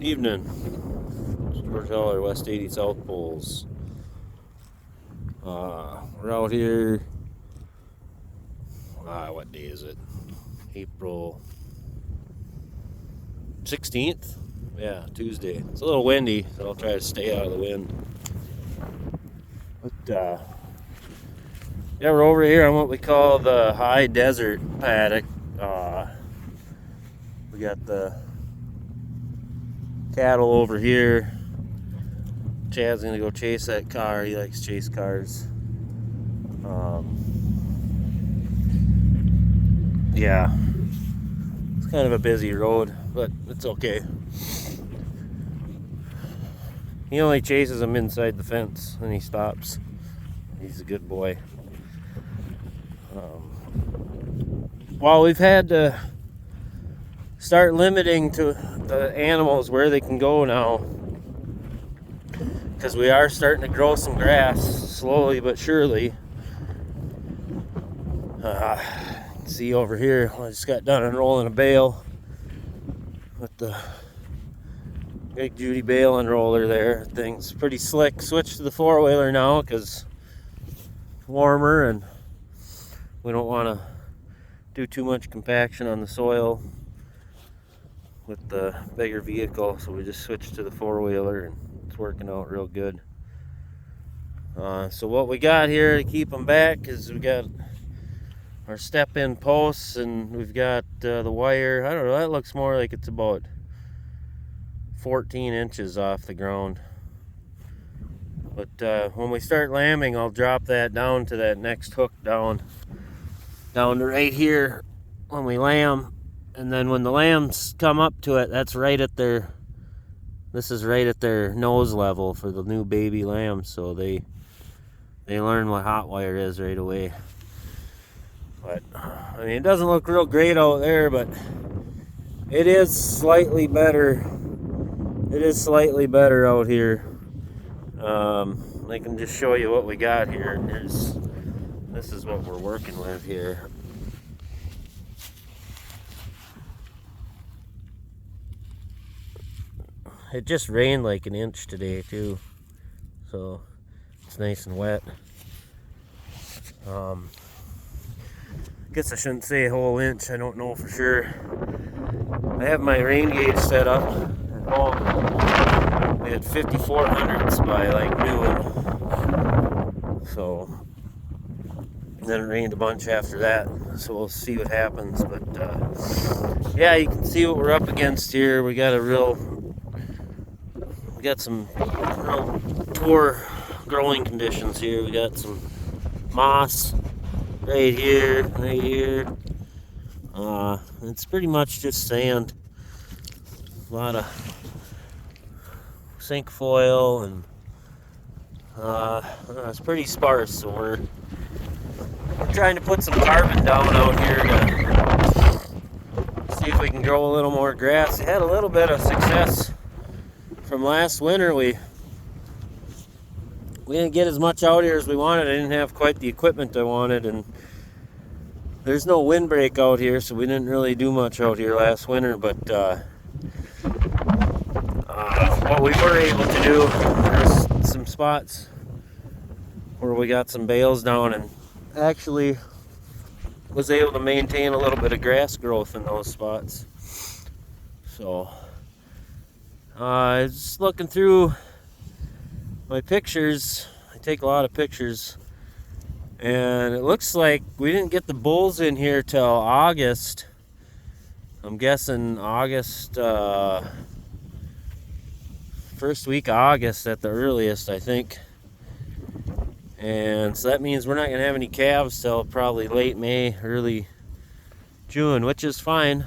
Evening. George Heller, West 80 South Poles. We're out here. What day is it? April 16th? Yeah, Tuesday. It's a little windy, so I'll try to stay out of the wind. But, yeah, we're over here on what we call the high desert paddock. We got the cattle over here. Chad's gonna go chase that car. He likes chase cars. Yeah, it's kind of a busy road, but it's okay. He only chases them inside the fence and he stops. He's a good boy. Well, we've had to start limiting to the animals where they can go now, because we are starting to grow some grass slowly but surely. See over here, I just got done unrolling a bale with the Big Judy bale unroller there. Thing's pretty slick. Switched to the four-wheeler now because it's warmer and we don't want to do too much compaction on the soil with the bigger vehicle, so we just switched to the four-wheeler and it's working out real good. So what we got here to keep them back is we got our step-in posts, and we've got the wire. I don't know, that looks more like it's about 14 inches off the ground. But when we start lambing, I'll drop that down to that next hook down to right here when we lamb. And then when the lambs come up to it, that's right at their, this is right at their nose level for the new baby lambs, so they learn what hot wire is right away. But I mean, it doesn't look real great out there, but it is slightly better. It is slightly better out here. I can just show you what we got here. This is what we're working with here. It just rained like an inch today too, so it's nice and wet. Guess I shouldn't say a whole inch, I don't know for sure. I have my rain gauge set up at home. We had 5400s by like noon, so then it rained a bunch after that, so we'll see what happens. But yeah, you can see what we're up against here. We got some real poor growing conditions here. We got some moss right here. It's pretty much just sand. A lot of zinc foil, and it's pretty sparse, so we're trying to put some carbon down out here to see if we can grow a little more grass. We had a little bit of success from last winter. We didn't get as much out here as we wanted. I didn't have quite the equipment I wanted, and there's no windbreak out here, so we didn't really do much out here last winter. But what we were able to do, there's some spots where we got some bales down and actually was able to maintain a little bit of grass growth in those spots. So just looking through my pictures, I take a lot of pictures, and it looks like we didn't get the bulls in here till August. I'm guessing August, first week of August at the earliest, I think. And so that means we're not going to have any calves till probably late May, early June, which is fine.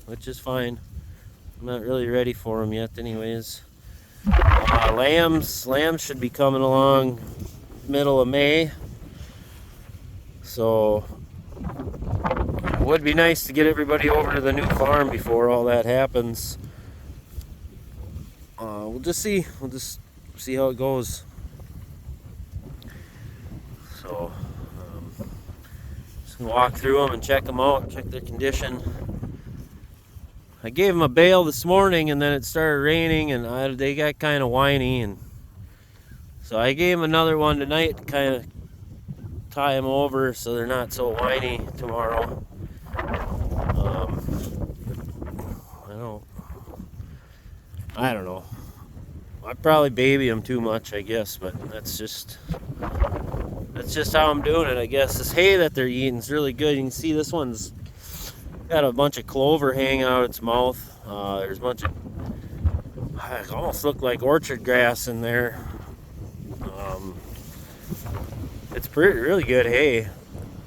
I'm not really ready for them yet anyways. Lambs should be coming along middle of May. So it would be nice to get everybody over to the new farm before all that happens. We'll just see how it goes. So just gonna walk through them and check them out, check their condition. I gave them a bail this morning, and then it started raining, and they got kind of whiny, and so I gave them another one tonight to kind of tie them over so they're not so whiny tomorrow. I don't know. I probably baby them too much, I guess, but that's just how I'm doing it, I guess. This hay that they're eating is really good. You can see this one's got a bunch of clover hanging out its mouth. There's a bunch of, it almost look like orchard grass in there. It's really good hay.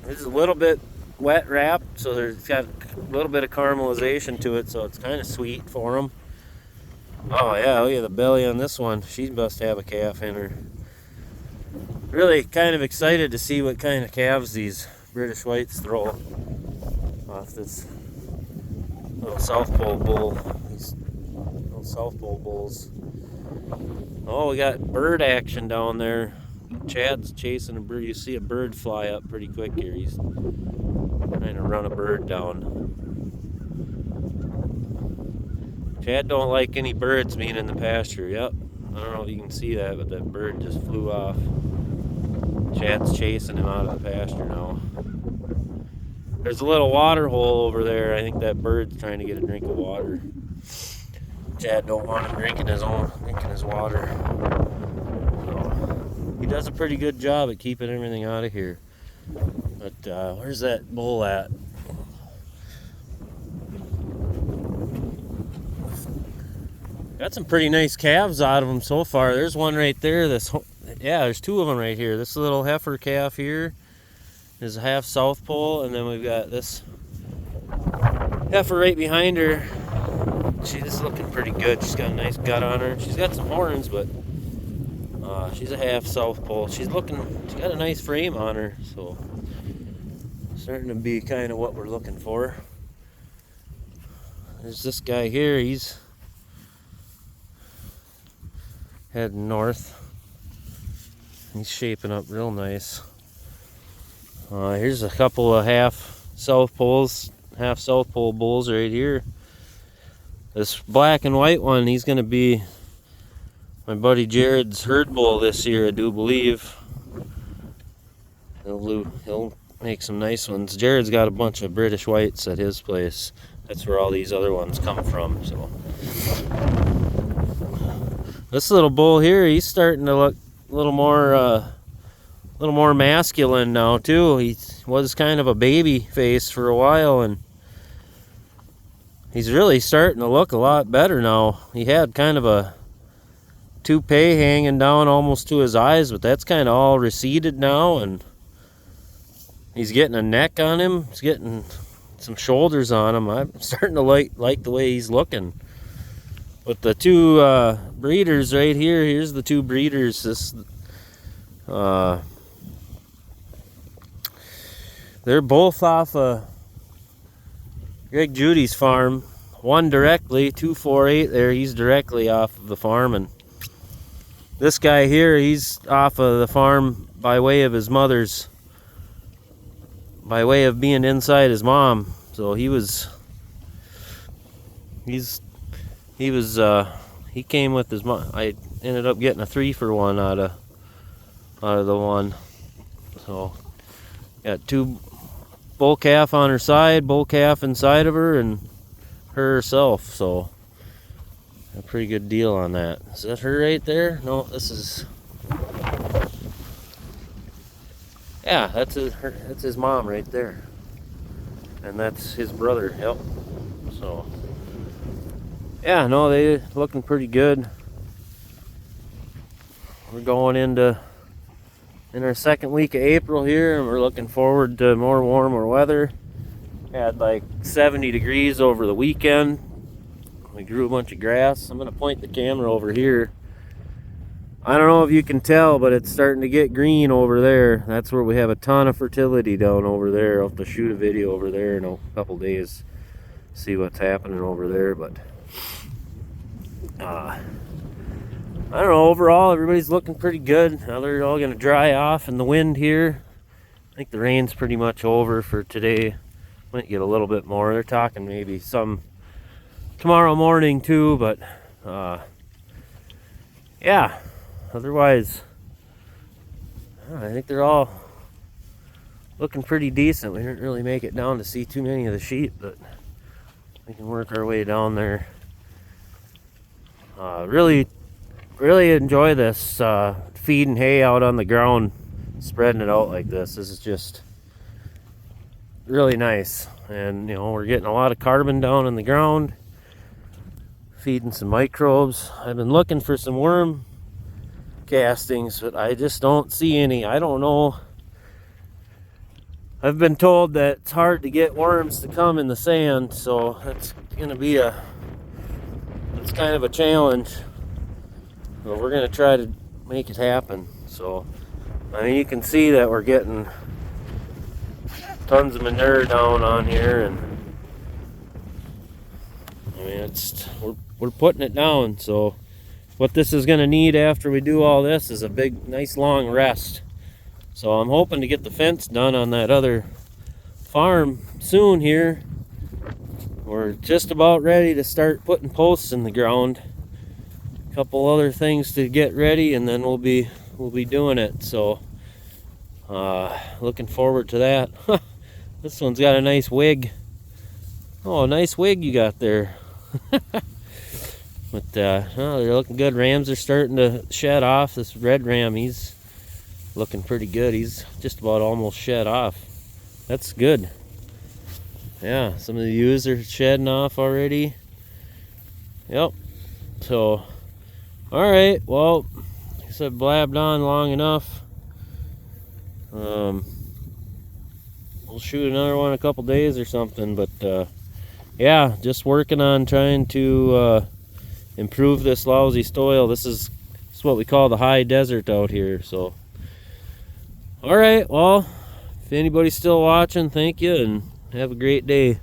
This is a little bit wet wrapped, so there's got a little bit of caramelization to it, so it's kind of sweet for them. Oh yeah, look at the belly on this one. She must have a calf in her. Really kind of excited to see what kind of calves these British Whites throw off this little South Pole bull. These little South Pole bulls. Oh, we got bird action down there. Chad's chasing a bird. You see a bird fly up pretty quick here. He's trying to run a bird down. Chad don't like any birds being in the pasture. Yep. I don't know if you can see that, but that bird just flew off. Chad's chasing him out of the pasture now. There's a little water hole over there. I think that bird's trying to get a drink of water. Chad don't want him drinking his water. So, he does a pretty good job at keeping everything out of here. But where's that bull at? Got some pretty nice calves out of them so far. There's one right there. There's two of them right here. This little heifer calf here is a half South Pole, and then we've got this heifer right behind her. She's looking pretty good. She's got a nice gut on her. She's got some horns, but she's a half South Pole. She's got a nice frame on her, so starting to be kind of what we're looking for. There's this guy here. He's heading north. He's shaping up real nice. Here's a couple of half South Pole bulls right here. This black and white one, he's going to be my buddy Jared's herd bull this year, I do believe. He'll make some nice ones. Jared's got a bunch of British Whites at his place. That's where all these other ones come from. So this little bull here, he's starting to look a little more masculine now too. He was kind of a baby face for a while, and he's really starting to look a lot better now. He had kind of a toupee hanging down almost to his eyes, but that's kind of all receded now, and he's getting a neck on him. He's getting some shoulders on him. I'm starting to like the way he's looking. But the two breeders right here, here's the two breeders. They're both off Greg Judy's farm. One directly, 248 there, he's directly off of the farm. And this guy here, he's off of the farm by way of his mother's, by way of being inside his mom. So he came with his mom. I ended up getting a 3-for-1 out of the one. So got two bull calf on her side, bull calf inside of her, and her herself. So a pretty good deal on that. Is that her right there? No, this is. Yeah, that's his mom right there, and that's his brother. Yep. So. Yeah, no, they're looking pretty good. We're going in our second week of April here, and we're looking forward to more warmer weather. Had like 70 degrees over the weekend. We grew a bunch of grass. I'm going to point the camera over here. I don't know if you can tell, but it's starting to get green over there. That's where we have a ton of fertility down over there. I'll have to shoot a video over there in a couple days, see what's happening over there, but I don't know, overall everybody's looking pretty good. Now they're all going to dry off in the wind here. I think the rain's pretty much over for today. Might get a little bit more. They're talking maybe some tomorrow morning too, but yeah, otherwise I think they're all looking pretty decent. We didn't really make it down to see too many of the sheep, but we can work our way down there. Really enjoy this feeding hay out on the ground, spreading it out like this. This is just really nice, and you know, we're getting a lot of carbon down in the ground, feeding some microbes. I've been looking for some worm castings, but I just don't see any. I don't know. I've been told that it's hard to get worms to come in the sand, so that's gonna be it's kind of a challenge. But we're gonna try to make it happen. So I mean, you can see that we're getting tons of manure down on here, and I mean, we're putting it down. So what this is gonna need after we do all this is a big, nice long rest. So I'm hoping to get the fence done on that other farm soon here. We're just about ready to start putting posts in the ground. A couple other things to get ready, and then we'll be doing it. So looking forward to that. This one's got a nice wig. Oh, nice wig you got there. But oh, they're looking good. Rams are starting to shed off. This red ram, he's looking pretty good. He's just about almost shed off. That's good. Yeah, some of the ewes are shedding off already. Yep. So, alright, well, I guess I've blabbed on long enough. We'll shoot another one in a couple days or something, but yeah, just working on trying to improve this lousy soil. This is what we call the high desert out here. So alright, well, if anybody's still watching, thank you, and have a great day.